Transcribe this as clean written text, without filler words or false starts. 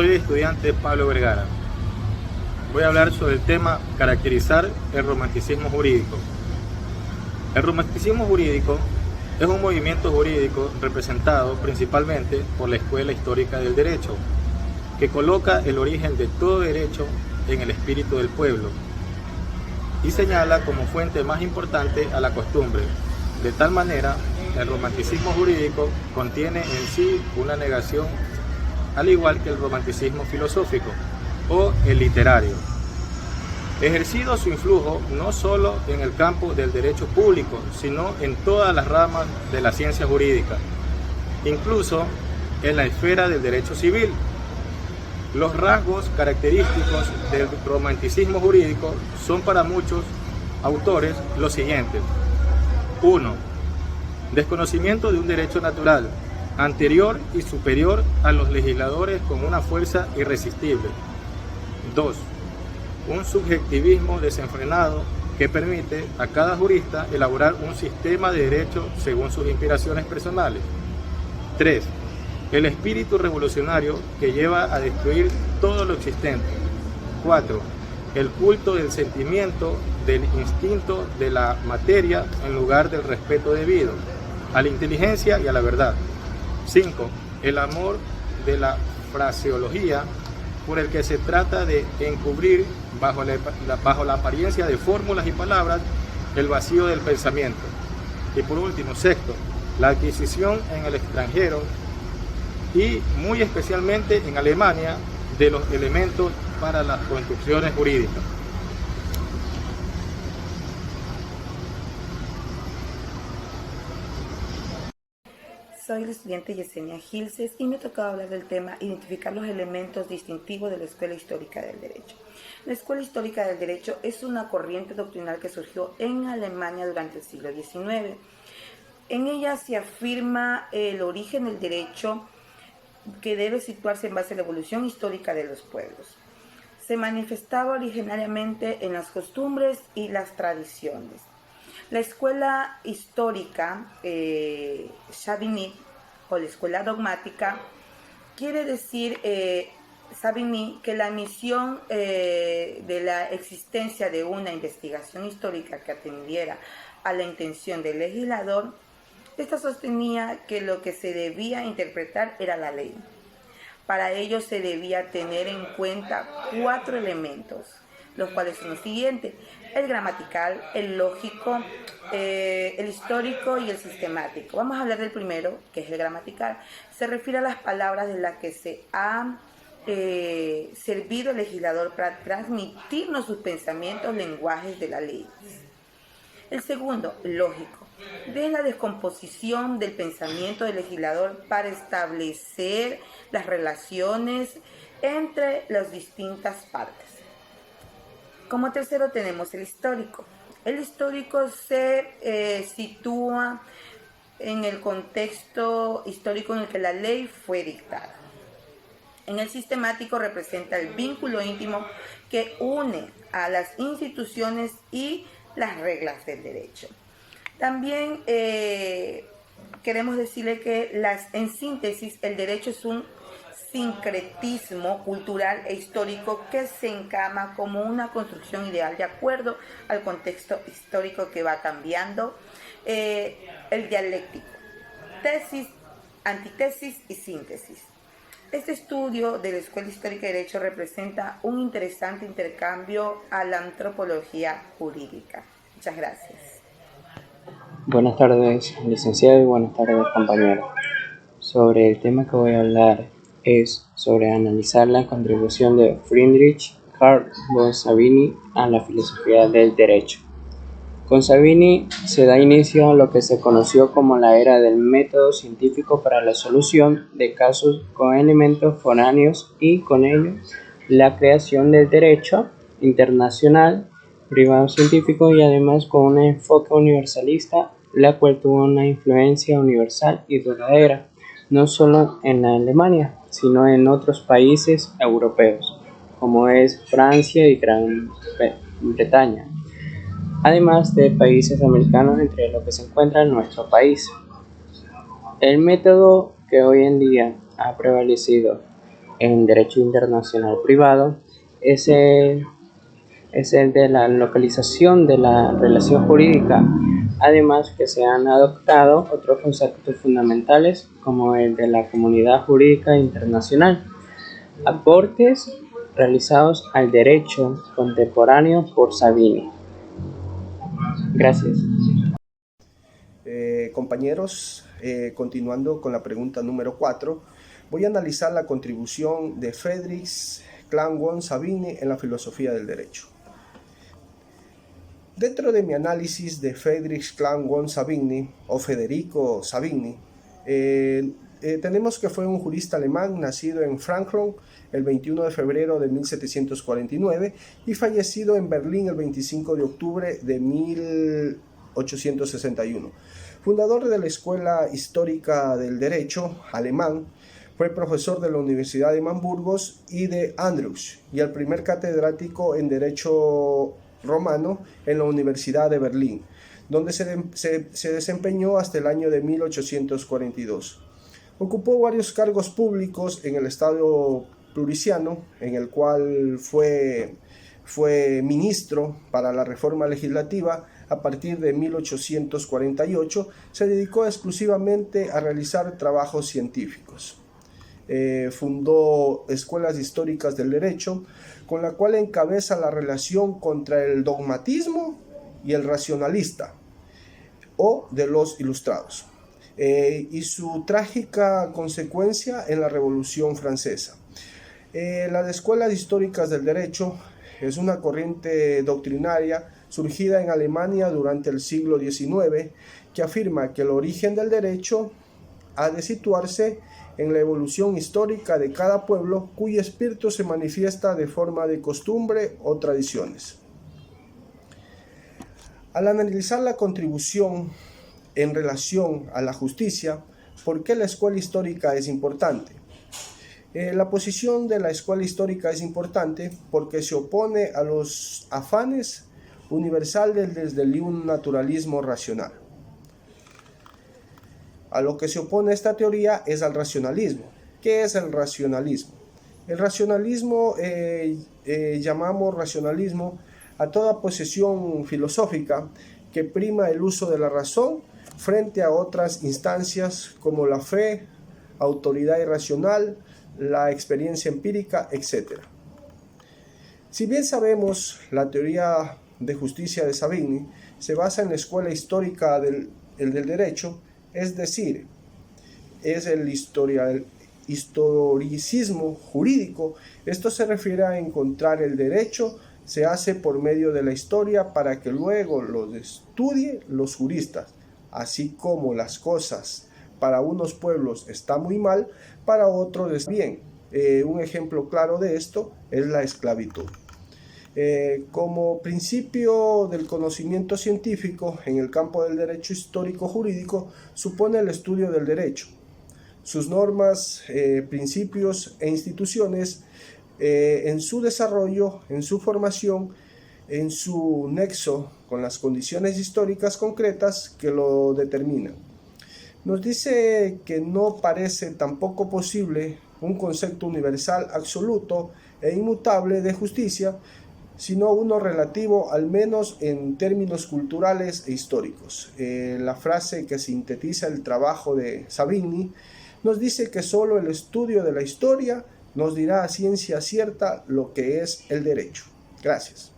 Soy el estudiante Pablo Vergara. Voy a hablar sobre el tema caracterizar el romanticismo jurídico. El romanticismo jurídico es un movimiento jurídico representado principalmente por la Escuela Histórica del Derecho, que coloca el origen de todo derecho en el espíritu del pueblo y señala como fuente más importante a la costumbre. De tal manera, el romanticismo jurídico contiene en sí una negación, al igual que el romanticismo filosófico o el literario. Ejercido su influjo no solo en el campo del derecho público, sino en todas las ramas de la ciencia jurídica, incluso en la esfera del derecho civil. Los rasgos característicos del romanticismo jurídico son para muchos autores los siguientes. 1. Desconocimiento de un derecho natural, anterior y superior a los legisladores con una fuerza irresistible. 2. Un subjetivismo desenfrenado que permite a cada jurista elaborar un sistema de derecho según sus inspiraciones personales. 3. El espíritu revolucionario que lleva a destruir todo lo existente. 4. El culto del sentimiento, del instinto de la materia en lugar del respeto debido a la inteligencia y a la verdad. 5. El amor de la fraseología, por el que se trata de encubrir bajo la apariencia de fórmulas y palabras el vacío del pensamiento. Y por último, 6. La adquisición en el extranjero y muy especialmente en Alemania de los elementos para las construcciones jurídicas. Soy la estudiante Yesenia Gilces y me tocaba hablar del tema identificar los elementos distintivos de la Escuela Histórica del Derecho. La Escuela Histórica del Derecho es una corriente doctrinal que surgió en Alemania durante el siglo XIX. En ella se afirma el origen del derecho que debe situarse en base a la evolución histórica de los pueblos. Se manifestaba originariamente en las costumbres y las tradiciones. La escuela histórica Savigny o la escuela dogmática quiere decir Savigny que la misión de la existencia de una investigación histórica que atendiera a la intención del legislador. Esta sostenía que lo que se debía interpretar era la ley. Para ello se debía tener en cuenta 4 elementos, los cuales son los siguientes: el gramatical, el lógico, el histórico y el sistemático. Vamos a hablar del primero, que es el gramatical. Se refiere a las palabras de las que se ha servido el legislador para transmitirnos sus pensamientos, lenguajes de la ley. El segundo, lógico, de la descomposición del pensamiento del legislador para establecer las relaciones entre las distintas partes. Como tercero tenemos el histórico. El histórico se sitúa en el contexto histórico en el que la ley fue dictada. En el sistemático representa el vínculo íntimo que une a las instituciones y las reglas del derecho. También queremos decirle que en síntesis el derecho es un sincretismo cultural e histórico que se encama como una construcción ideal de acuerdo al contexto histórico que va cambiando. El dialéctico, tesis, antítesis y síntesis. Este estudio de la Escuela Histórica de Derecho representa un interesante intercambio a la antropología jurídica. Muchas gracias. Buenas tardes, licenciado, y buenas tardes, compañero. Sobre el tema que voy a hablar es sobre analizar la contribución de Friedrich Carl von Savigny a la filosofía del derecho. Con Savigny se da inicio a lo que se conoció como la era del método científico para la solución de casos con elementos foráneos y con ello la creación del derecho internacional, privado científico y además con un enfoque universalista, la cual tuvo una influencia universal y duradera, no solo en Alemania, sino en otros países europeos, como es Francia y Gran Bretaña, además de países americanos entre los que se encuentra nuestro país. El método que hoy en día ha prevalecido en Derecho Internacional Privado es el de la localización de la relación jurídica, además que se han adoptado otros conceptos fundamentales como el de la comunidad jurídica internacional. Aportes realizados al derecho contemporáneo por Savini. Gracias. Compañeros, continuando con la pregunta número 4, voy a analizar la contribución de Friedrich Clangon Savini en la filosofía del derecho. Dentro de mi análisis de Friedrich Clangon Savini, o Federico Savini, tenemos que fue un jurista alemán nacido en Frankfurt el 21 de febrero de 1749 y fallecido en Berlín el 25 de octubre de 1861. Fundador de la Escuela Histórica del Derecho alemán, fue profesor de la Universidad de Hamburgo y de Andrews y el primer catedrático en Derecho Romano en la Universidad de Berlín, donde se desempeñó hasta el año de 1842. Ocupó varios cargos públicos en el Estado pluriciano, en el cual fue ministro para la reforma legislativa. A partir de 1848 se dedicó exclusivamente a realizar trabajos científicos. Fundó escuelas históricas del derecho, con la cual encabeza la relación contra el dogmatismo y el racionalista, o de los ilustrados, y su trágica consecuencia en la Revolución Francesa. Las escuelas históricas del derecho es una corriente doctrinaria surgida en Alemania durante el siglo XIX que afirma que el origen del derecho ha de situarse en la evolución histórica de cada pueblo cuyo espíritu se manifiesta de forma de costumbre o tradiciones. Al analizar la contribución en relación a la justicia, ¿por qué la escuela histórica es importante? La posición de la escuela histórica es importante porque se opone a los afanes universales desde un naturalismo racional. A lo que se opone esta teoría es al racionalismo. ¿Qué es el racionalismo? El racionalismo, llamamos racionalismo a toda posesión filosófica que prima el uso de la razón frente a otras instancias como la fe, autoridad irracional, la experiencia empírica, etc. Si bien sabemos, la teoría de justicia de Savini se basa en la escuela histórica del derecho, es decir, es el historicismo jurídico. Esto se refiere a encontrar el derecho se hace por medio de la historia para que luego lo estudien los juristas, así como las cosas para unos pueblos están muy mal, para otros está bien. Un ejemplo claro de esto es la esclavitud. Como principio del conocimiento científico en el campo del derecho histórico jurídico supone el estudio del derecho, sus normas, principios e instituciones en su desarrollo, en su formación, en su nexo con las condiciones históricas concretas que lo determinan. Nos dice que no parece tampoco posible un concepto universal, absoluto e inmutable de justicia, sino uno relativo al menos en términos culturales e históricos. La frase que sintetiza el trabajo de Savini nos dice que solo el estudio de la historia nos dirá a ciencia cierta lo que es el derecho. Gracias.